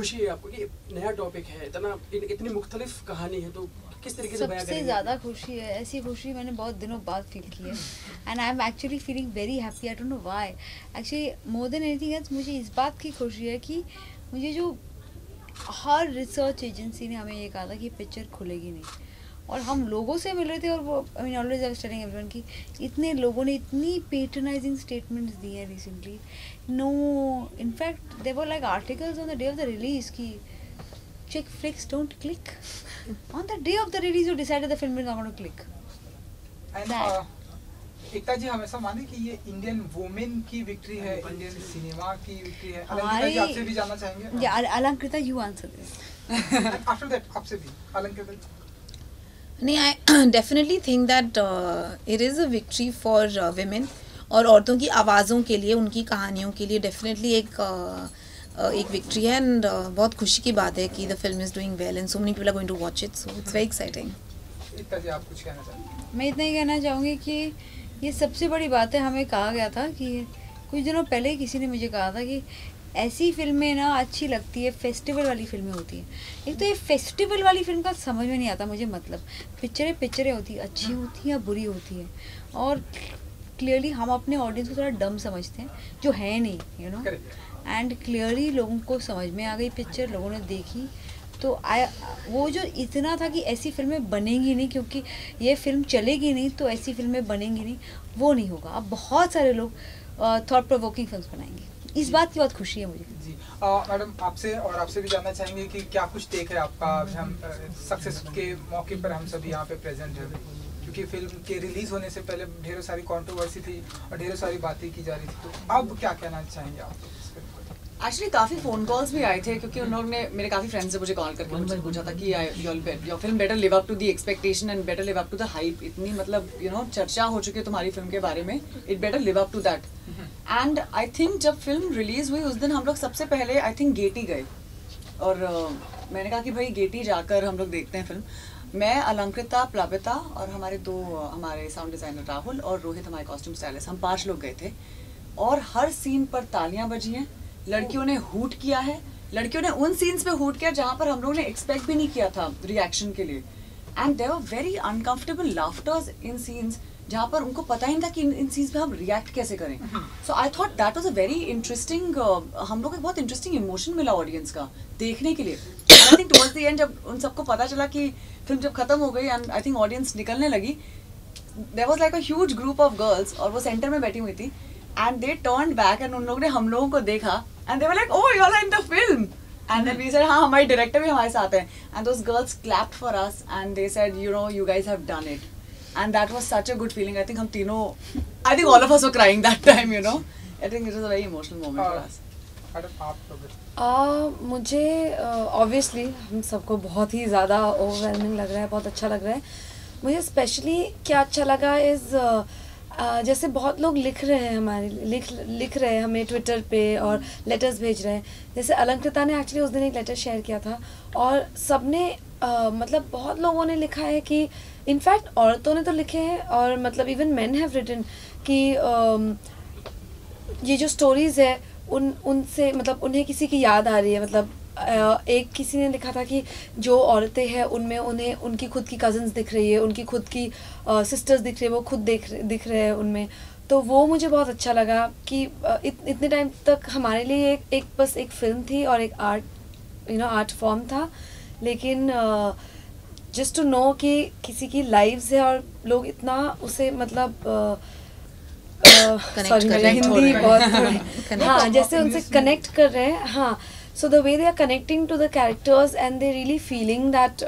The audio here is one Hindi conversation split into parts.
खुशी है आपको कि नया टॉपिक है, इतनी मुख्तलिफ कहानी है, तो किस तरीके से बयां करेंगे? सबसे ज़्यादा खुशी है, ऐसी खुशी मैंने बहुत दिनों बाद फील की है and I am actually feeling very happy. I don't know why, actually more than anything else मुझे इस बात की खुशी है कि मुझे जो हर रिसर्च एजेंसी ने हमें ये कहा था कि पिक्चर खुलेगी नहीं, और हम लोगों से मिल रहे थे और वो I mean always I was telling everyone कि इतने लोगों ने इतनी पैट्रोनाइजिंग स्टेटमेंट्स दी हैं recently. No, in fact there were like articles on the day of the release कि chick flicks don't click. On the day of the release, you decided the film is not going to click. And एकता जी हमेशा माने कि ये इंडियन वुमेन की विक्ट्री है, इंडियन सिनेमा की विक्ट्री है। अलंकृता जी आपसे भी जानना चाहेंगे? Yeah, Alankrita, you answer this. After that आपसे भी अलंकृता जी। नहीं, I definitely think that it is a victory for women, और औरतों की आवाज़ों के लिए, उनकी कहानियों के लिए डेफिनेटली एक विक्ट्री है। एंड बहुत खुशी की बात है कि the film is doing well and so many people are going to watch it, so it's very exciting. Ekta ji आप कुछ कहना चाहेंगे? मैं इतना ही कहना चाहूँगी कि ये सबसे बड़ी बात है। हमें कहा गया था कि कुछ दिनों पहले ही किसी ने मुझे कहा था कि ऐसी फिल्में ना अच्छी लगती है, फेस्टिवल वाली फिल्में होती हैं। एक तो ये फेस्टिवल वाली फिल्म का समझ में नहीं आता मुझे, मतलब पिक्चरें होती हैं, अच्छी होती हैं या बुरी होती हैं, और क्लियरली हम अपने ऑडियंस को थोड़ा डम समझते हैं जो है नहीं, यू नो। एंड क्लियरली लोगों को समझ में आ गई पिक्चर, लोगों ने देखी, तो वो जो इतना था कि ऐसी फिल्में बनेंगी नहीं क्योंकि ये फिल्म चलेगी नहीं तो ऐसी फिल्में बनेंगी नहीं, वो नहीं होगा। अब बहुत सारे लोग थॉट प्रोवोकिंग फिल्म्स बनाएंगे, इस बात की बहुत खुशी है मुझे। जी मैडम आपसे भी जानना चाहेंगे कि क्या कुछ टेक है आपका? हम सक्सेस के मौके पर हम सभी यहाँ पे प्रेजेंट हैं, क्योंकि फिल्म के रिलीज होने से पहले ढेरों सारी कंट्रोवर्सी थी और ढेरों सारी बातें की जा रही थी, तो अब क्या कहना चाहेंगे आप? एक्चुअली काफ़ी फ़ोन कॉल्स भी आए थे क्योंकि उन लोगों ने, मेरे काफ़ी फ्रेंड्स से मुझे कॉल करके मुझे पूछा था कि your film better live up to the expectation and better live up to the hype. इतनी मतलब यू नो चर्चा हो चुकी है तुम्हारी फिल्म के बारे में, it better live up to that. And I think जब फिल्म रिलीज़ हुई उस दिन हम लोग सबसे पहले आई थिंक गेटी गए, और मैंने कहा कि भाई गेटी जाकर हम लोग देखते हैं फिल्म। मैं, अलंकृता, प्लाविता और हमारे साउंड डिज़ाइनर राहुल और रोहित हमारे कॉस्ट्यूम स्टाइलिस्ट, हम 5 लोग गए थे, और हर सीन पर तालियां बजी हैं, लड़कियों ने हूट किया है, लड़कियों ने उन सीन्स पे हूट किया जहाँ पर हम लोगों ने एक्सपेक्ट भी नहीं किया था रिएक्शन के लिए। And there were very uncomfortable laughters in scenes जहाँ पर उनको पता ही नहीं था कि इन सीन्स पे हम रिएक्ट कैसे करें। So I thought that was a very interesting, हम लोग को बहुत इंटरेस्टिंग इमोशन मिला ऑडियंस का देखने के लिए। I think towards the end जब उन सबको पता चला कि फिल्म जब खत्म हो गई एंड आई थिंक ऑडियंस निकलने लगी, there was like a huge group of girls, और वो सेंटर में बैठी हुई थी, and they turned back and उन लोगों ने हम लोगों को देखा and they were like, oh you are in the film, and then we said हाँ हमारे डायरेक्टर भी हमारे साथ हैं, and those girls clapped for us and they said you know you guys have done it, and that was such a good feeling. I think हम तीनों, I think all of us were crying that time, you know. I think it was a very emotional moment for us. मुझे ऑब्वियसली हम सबको बहुत ही ज़्यादा ओवरवेलमिंग लग रहा है, बहुत अच्छा लग रहा है। मुझे स्पेशली क्या अच्छा लगा इज़ जैसे बहुत लोग लिख रहे हैं लिख रहे हैं हमें ट्विटर पे और लेटर्स भेज रहे हैं। जैसे अलंकृता ने एक्चुअली उस दिन एक लेटर शेयर किया था, और सबने मतलब बहुत लोगों ने लिखा है कि इनफैक्ट औरतों ने तो लिखे हैं, और मतलब इवन मेन हैव रिटन कि ये जो स्टोरीज़ है उनसे मतलब उन्हें किसी की याद आ रही है। मतलब एक किसी ने लिखा था कि जो औरतें हैं उनमें उन्हें उनकी खुद की कज़न्स दिख रही है, उनकी खुद की सिस्टर्स दिख रही है, वो खुद दिख रहे हैं उनमें। तो वो मुझे बहुत अच्छा लगा कि इतने टाइम तक हमारे लिए एक बस एक फिल्म थी और एक आर्ट फॉर्म था, लेकिन जस्ट टू नो कि किसी की लाइव्स है और लोग इतना उसे मतलब हिंदी बहुत हाँ जैसे उनसे कनेक्ट कर रहे हैं। हाँ, so the way they are connecting to the characters and they really feeling that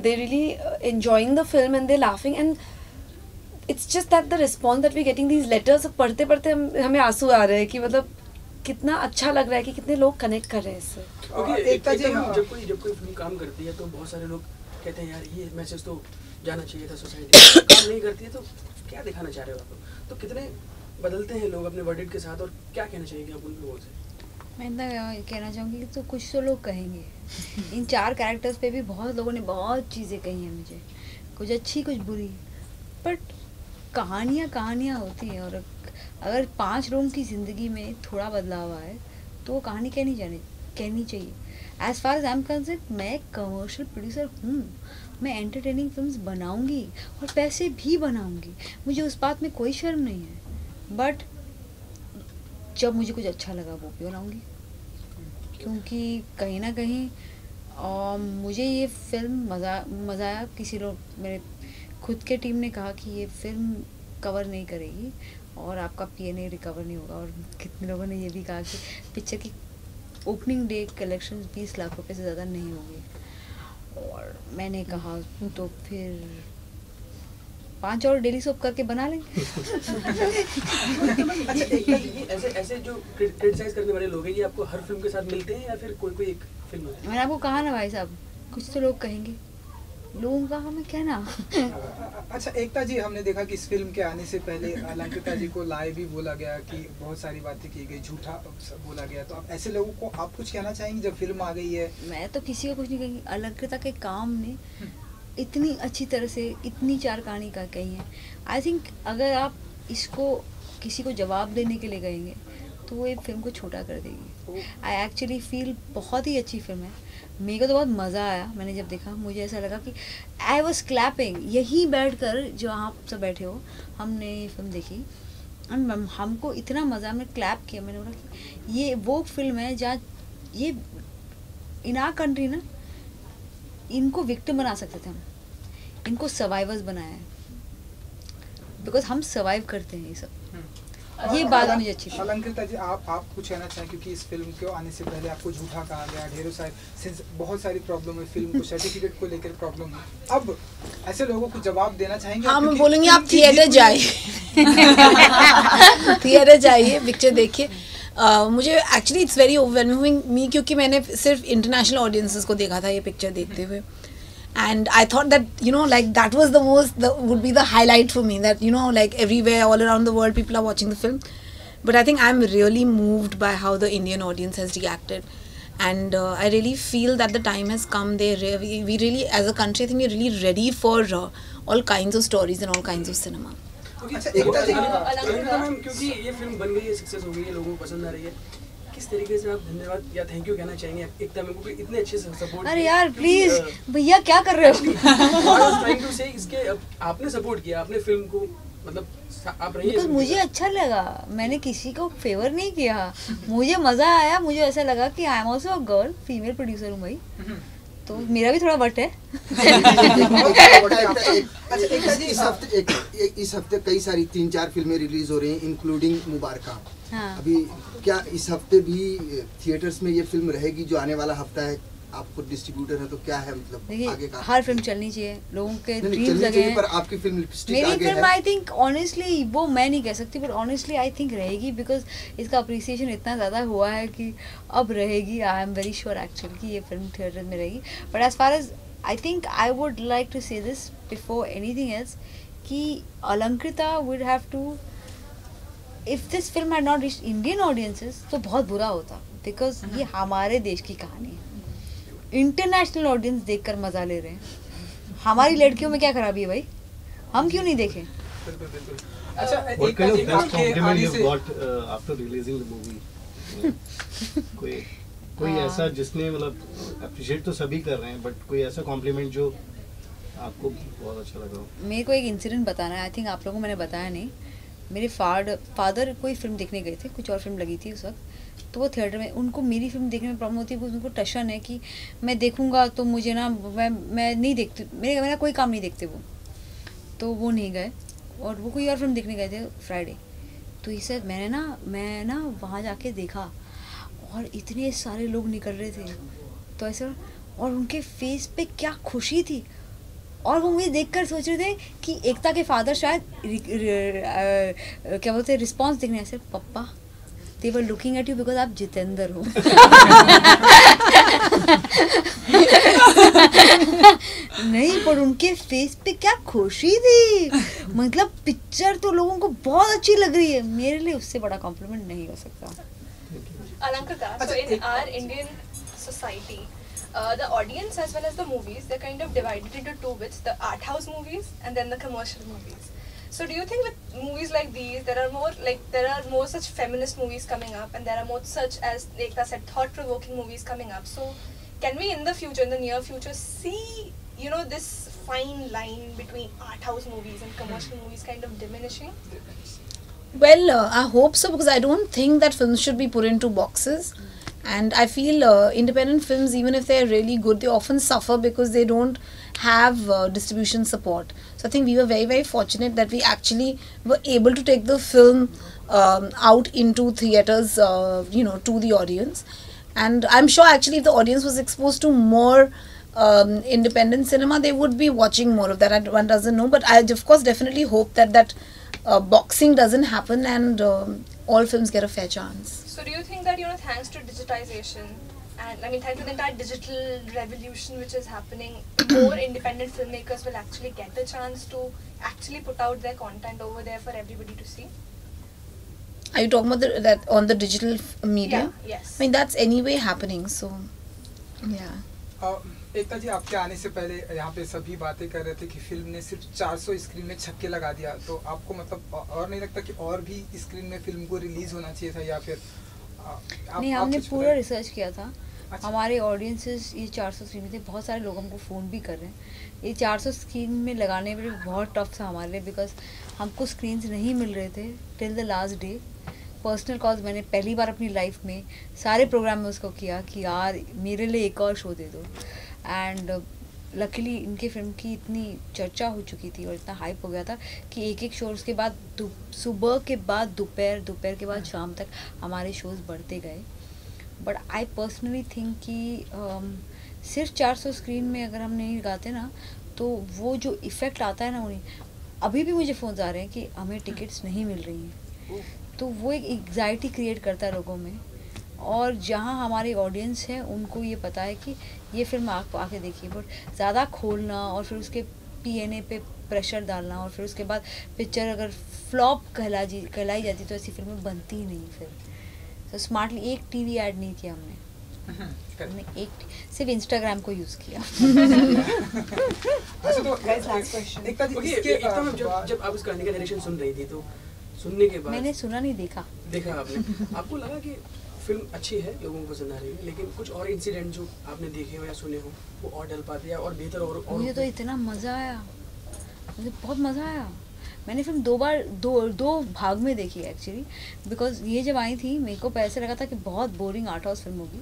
they really enjoying the film and they're laughing, and it's just that the response that we're getting these letters, पढ़ते पढ़ते हमें आंसू आ रहे हैं कि मतलब कितना अच्छा लग रहा है कि कितने लोग कनेक्ट कर रहे हैं इससे। जब कोई फिल्म काम करती है तो बहुत सारे लोग कहते हैं यार ये मैसेज तो जाना चाहिए था सोसाइटी में, काम नहीं करती है तो क्या दिखाना चाह रहे हो आप? तो कितने बदलते हैं लोग अपने वर्डिट के साथ, और क्या कहना चाहिए आप उन लोगों से? मैं इतना कहना चाहूँगी कि तो कुछ तो लोग कहेंगे। इन 4 कैरेक्टर्स पे भी बहुत लोगों ने बहुत चीज़ें कही हैं मुझे, कुछ अच्छी कुछ बुरी, बट कहानियाँ होती हैं, और अगर 5 लोगों की ज़िंदगी में थोड़ा बदलाव आए तो वो कहानी कहनी कहनी चाहिए। As far as I am concerned, मैं कमर्शियल प्रोड्यूसर हूँ, मैं एंटरटेनिंग फिल्म्स बनाऊंगी और पैसे भी बनाऊंगी, मुझे उस बात में कोई शर्म नहीं है। बट जब मुझे कुछ अच्छा लगा वो भी बनाऊंगी, क्योंकि कहीं ना कहीं मुझे ये फिल्म मज़ा आया। किसी लोग, मेरे खुद के टीम ने कहा कि ये फिल्म कवर नहीं करेगी और आपका पीएनए रिकवर नहीं होगा, और कितने लोगों ने ये भी कहा कि पिक्चर की ओपनिंग डे कलेक्शन 20 लाख रुपए से ज़्यादा नहीं होगी। और मैंने कहा तो फिर 5 और डेली सोप करके बना लेंगे। अच्छा, एकता जी, ऐसे जो क्रिटिसाइज करने वाले लोग हैं, ये आपको हर फिल्म के साथ मिलते हैं या फिर कोई एक फिल्म है? मैंने आपको कहा ना भाई साहब, कुछ तो लोग कहेंगे, लोगों का हमें कहना। अच्छा एकता जी, हमने देखा कि इस फिल्म के आने से पहले अलंकृता जी को लाए भी बोला गया कि बहुत सारी बातें की गई, झूठा बोला गया, तो आप ऐसे लोगों को आप कुछ कहना चाहेंगे जब फिल्म आ गई है? मैं तो किसी को कुछ नहीं कहेंगी। अलंकृता के काम ने इतनी अच्छी तरह से इतनी 4 कहानी का कही है। आई थिंक अगर आप इसको किसी को जवाब देने के लिए कहेंगे तो वो एक फिल्म को छोटा कर देगी। आई एक्चुअली फील बहुत ही अच्छी फिल्म है, मेरे को तो बहुत मज़ा आया। मैंने जब देखा मुझे ऐसा लगा कि आई वॉज क्लैपिंग, यहीं बैठकर जो आप सब बैठे हो, हमने ये फिल्म देखी, हमको इतना मज़ा, हमने क्लैप किया। मैंने बोला कि ये वो फिल्म है जहाँ ये इन आवर कंट्री ना, इनको विक्टिम बना सकते थे हम, इनको सर्वाइवर्स बनाया है, बिकॉज हम सर्वाइव करते हैं ये सब। ये बात मुझे अच्छी लगी। अलंकृता जी, आप कुछ कहना चाहें, क्योंकि इस फिल्म के आने से पहले आपको झूठा कहा गया, ढेरों सारे बहुत सारी प्रॉब्लम है फिल्म को, सर्टिफिकेट को लेकर प्रॉब्लम है, अब ऐसे लोगों को जवाब देना चाहेंगे? हाँ, मैं बोलूँगी आप थिएटर जाइए, थिएटर जाइए, पिक्चर देखिए। मुझे एक्चुअली इट्स वेरी ओवरवेलमिंग मी, क्योंकि मैंने सिर्फ इंटरनेशनल ऑडियंसेस को देखा था ये पिक्चर देखते हुए, and I thought that like that was would be the highlight for me, that like everywhere all around the world people are watching the film. But I think I'm really moved by how the Indian audience has reacted, and I really feel that the time has come. We really, as a country, I think we're really ready for all kinds of stories and all kinds of cinema. Alankrita ma'am, क्योंकि ये फिल्म बन गई है, सक्सेस हो गई है, लोगों को पसंद आ रही है, किस तरीके से आप धन्यवाद या थैंक यू कहना चाहेंगे एकता मैम को इतने अच्छे से सपोर्ट? अरे यार प्लीज भैया क्या कर रहे हो? इसके आपने सपोर्ट किया, आपने फिल्म को, मतलब आप रही है। मुझे अच्छा लगा, मैंने किसी को फेवर नहीं किया, मुझे मजा आया, मुझे ऐसा लगा कि I am also a girl, female producer हूँ भाई, तो मेरा भी थोड़ा वट है। अच्छा एकता जी, इस हफ्ते कई सारी 3-4 फिल्में रिलीज हो रही हैं, इंक्लूडिंग मुबारका। हाँ। अभी क्या इस हफ्ते भी थिएटर्स में ये फिल्म रहेगी जो आने वाला हफ्ता है? आपको डिस्ट्रीब्यूटर है तो क्या है, मतलब आगे का? हर फिल्म चलनी चाहिए, लोगों के ड्रीम्स लगे हैं, पर आपकी फिल्म लिपस्टिक मेरी आगे फिल्म है। आई थिंक ऑनेस्टली वो मैं नहीं कह सकती, बट ऑनेस्टली आई थिंक रहेगी, बिकॉज इसका अप्रिसिएशन इतना ज़्यादा हुआ है कि अब रहेगी। I am very sure actually कि ये फिल्म थिएटर में रहेगी। But as far as I think I would like to say this before anything else कि Alankrita would have to, if this film had not reached Indian audiences तो बहुत बुरा होता, बिकॉज ये हमारे देश की कहानी है, इंटरनेशनल ऑडियंस देखकर मजा ले रहे हैं। हमारी लड़कियों में क्या खराबी है भाई, हम क्यों नहीं देखें? अच्छा, What kind of best compliment you've got after releasing the movie? कोई ऐसा जिसने, मतलब अप्रिशिएट तो सभी कर रहे हैं, बट कोई ऐसा कॉम्प्लीमेंट जो आपको बहुत अच्छा लगा हो? मेरे को एक इंसिडेंट बताना है, आई थिंक आप लोगों को मैंने बताया नहीं। मेरे फादर कोई फिल्म देखने गए थे, कुछ और फिल्म लगी थी उस वक्त, तो वो थिएटर में, उनको मेरी फिल्म देखने में प्रॉब्लम होती है, उनको टशन है कि मैं देखूंगा तो मुझे ना, मैं नहीं देखती, मेरा कोई काम नहीं देखते वो, तो वो नहीं गए, और वो कोई और फिल्म देखने गए थे फ्राइडे। तो इसे मैं ना वहाँ जाके देखा और इतने सारे लोग निकल रहे थे, तो ऐसा, और उनके फेस पे क्या खुशी थी, और वो मुझे देखकर सोच रहे थे कि एकता के फादर शायद क्या बोलते हैं, रिस्पॉन्स देखने ऐसे, पप्पा they were looking at you because आप जितेंद्र हो। नहीं, पर उनके फेस पे क्या खुशी थी, मतलब पिक्चर तो लोगों को बहुत अच्छी लग रही है, मेरे लिए उससे बड़ा कॉम्प्लीमेंट नहीं हो सकता। Alankruta, so in our Indian society, the audience as well as the movies, they're kind of divided into two bits, the art house movies and then the commercial movies. So do you think with movies like these, there are more such feminist movies coming up, and there are more such, as Ekta said, thought-provoking movies coming up? So can we in the future, in the near future, see, you know, this fine line between art house movies and commercial movies kind of diminishing? Well, I hope so, because I don't think that films should be put into boxes. And I feel independent films, even if they're really good, they often suffer because they don't have distribution support. So I think we were very, very fortunate that we actually were able to take the film out into theatres, you know, to the audience. And I'm sure actually if the audience was exposed to more independent cinema, they would be watching more of that. One doesn't know, but I of course definitely hope that boxing doesn't happen and all films get a fair chance. So do you think that, you know, thanks to digitization, and I mean thanks to the entire digital revolution which is happening, more independent filmmakers will actually get the chance to actually put out their content over there for everybody to see? Are you talking about that on the digital media? Yeah, yes. I mean that's anyway happening, so yeah. एकता जी, आपके आने से पहले यहाँ पे सभी बातें कर रहे थे कि फिल्म ने सिर्फ 400 स्क्रीन में छक्के लगा दिया, तो आपको मतलब और नहीं लगता कि और भी स्क्रीन में फिल्म को रिलीज होना चाहिए था, या फिर नहीं, हमने पूरा रिसर्च किया था। अच्छा। हमारे ऑडियंसेस ये 400 स्क्रीन में थे, बहुत सारे लोग हमको फ़ोन भी कर रहे हैं। ये 400 स्क्रीन में लगाने में बहुत टफ था हमारे लिए, बिकॉज हमको स्क्रीन्स नहीं मिल रहे थे till the last day. Personal cause मैंने पहली बार अपनी लाइफ में सारे प्रोग्राम में उसको किया कि यार मेरे लिए एक और शो दे दो। एंड लकीली इनके फिल्म की इतनी चर्चा हो चुकी थी और इतना हाइप हो गया था कि एक शो उसके बाद सुबह के बाद दोपहर के बाद शाम तक हमारे शोज़ बढ़ते गए। बट आई पर्सनली थिंक कि सिर्फ 400 स्क्रीन में अगर हम नहीं लगाते ना, तो वो जो इफ़ेक्ट आता है ना, उन्हें अभी भी मुझे फ़ोन आ रहे हैं कि हमें टिकट्स नहीं मिल रही हैं, तो वो एक एग्जाइटी क्रिएट करता है लोगों में। और जहाँ हमारी ऑडियंस है उनको ये पता है कि ये फिल्म आप आके देखिए, बट ज़्यादा खोलना और फिर उसके पीएनए पे प्रेशर डालना और फिर उसके बाद पिक्चर अगर फ्लॉप कहलाई जाती तो ऐसी फिल्में बनती ही नहीं। फिर तो स्मार्टली एक टीवी ऐड नहीं किया हमने सिर्फ इंस्टाग्राम को यूज़ किया। जब आप इस कहानी का नरेशन सुन रही थी, तो सुनने के बाद मैंने सुना नहीं, देखा आपने, आपको लगा कि फिल्म अच्छी है, लोगों को पसंद आ रही है, लेकिन कुछ और इंसिडेंट जो आपने देखे हो या सुने हो वो और डल पाते हैं और बेहतर और मुझे तो इतना मज़ा आया, मुझे बहुत मज़ा आया। मैंने फिल्म दो भाग में देखी एक्चुअली, बिकॉज ये जब आई थी मेरे को ऐसे लगा था कि बहुत बोरिंग आर्ट हाउस फिल्म होगी,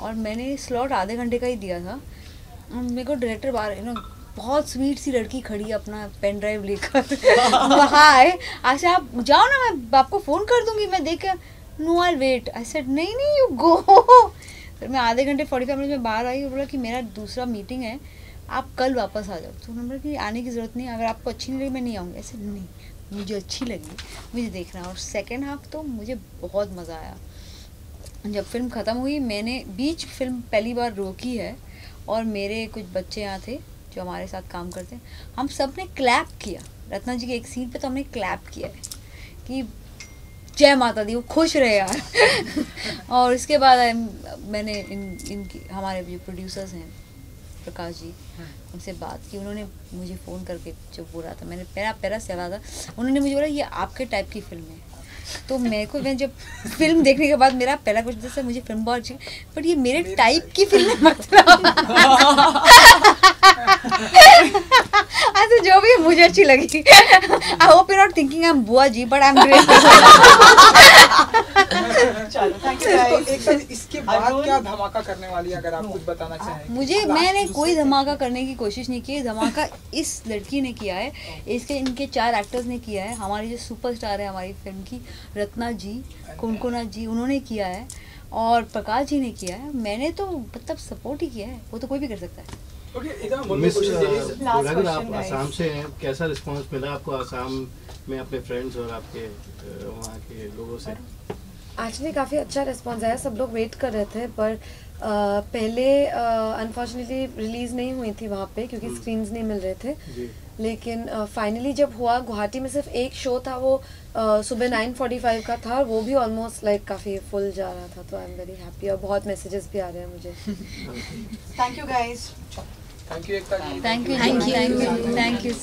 और मैंने स्लॉट आधे घंटे का ही दिया था। मेरे को डायरेक्टर बाहर बहुत स्वीट सी लड़की खड़ी अपना पेन ड्राइव लेकर वहाँ आए, अच्छा आप जाओ ना, मैं आपको फ़ोन कर दूँगी, मैं देख कर no I wait. I said नहीं यू गो। फिर मैं आधे घंटे 45 मिनट में बाहर आई और बोला कि मेरा दूसरा मीटिंग है, आप कल वापस आ जाओ। तो नंबर की आने की ज़रूरत नहीं, अगर आपको अच्छी नहीं लगी मैं नहीं आऊँगी। ऐसे नहीं, मुझे अच्छी लगी, मुझे देखना। और सेकेंड हाफ तो मुझे बहुत मज़ा आया। जब फिल्म ख़त्म हुई, मैंने बीच फिल्म पहली बार रोकी है और मेरे कुछ बच्चे यहाँ थे जो हमारे साथ काम करते हैं, हम सब ने क्लैप किया। रत्ना जी के एक सीन पे तो हमने क्लैप किया है कि जय माता दी, वो खुश रहे यार। और इसके बाद मैंने इनकी हमारे जो प्रोड्यूसर्स हैं प्रकाश जी, उनसे बात की। उन्होंने मुझे फ़ोन करके जो बोला था, मैंने पहला सवाल था, उन्होंने मुझे बोला ये आपके टाइप की फ़िल्म है। तो मेरे को, मैं जब फिल्म देखने के बाद मेरा पहला क्वेश्चन था मुझे फिल्म बहुत अच्छी, बट ये मेरे टाइप की फिल्म है मतलब। अच्छा जो भी मुझे अच्छी लगी। I hope you not thinking I am बुआ जी, बट आई एम ग्रेट। चलो थैंक यू गाइस। इसके बाद क्या धमाका करने वाली है, अगर आप कुछ बताना चाहें? मैंने कोई धमाका करने की कोशिश नहीं की। धमाका इस लड़की ने किया है, इनके 4 एक्टर्स ने किया है। हमारी जो सुपरस्टार है हमारी फिल्म की, रत्ना जी, कुनकुना जी, उन्होंने किया है, और प्रकाश जी ने किया है। मैंने तो मतलब सपोर्ट ही किया है, वो तो कोई भी कर सकता है। आप आसाम से हैं, कैसा रिस्पांस मिला आपको आसाम में अपने फ्रेंड्स और आपके वहाँ के लोगों से? एक्चुअली काफ़ी अच्छा रिस्पांस आया, सब लोग वेट कर रहे थे, पर पहले अनफॉर्चुनेटली रिलीज़ नहीं हुई थी वहाँ पे क्योंकि स्क्रीन्स नहीं मिल रहे थे। लेकिन फाइनली जब हुआ, गुवाहाटी में सिर्फ एक शो था, वो सुबह 9:45 का था, वो भी ऑलमोस्ट लाइक काफ़ी फुल जा रहा था। तो आई एम वेरी हैप्पी, और बहुत मैसेजेस भी आ रहे हैं मुझे। Thank you guys. Thank you Ekta ji. Thank you.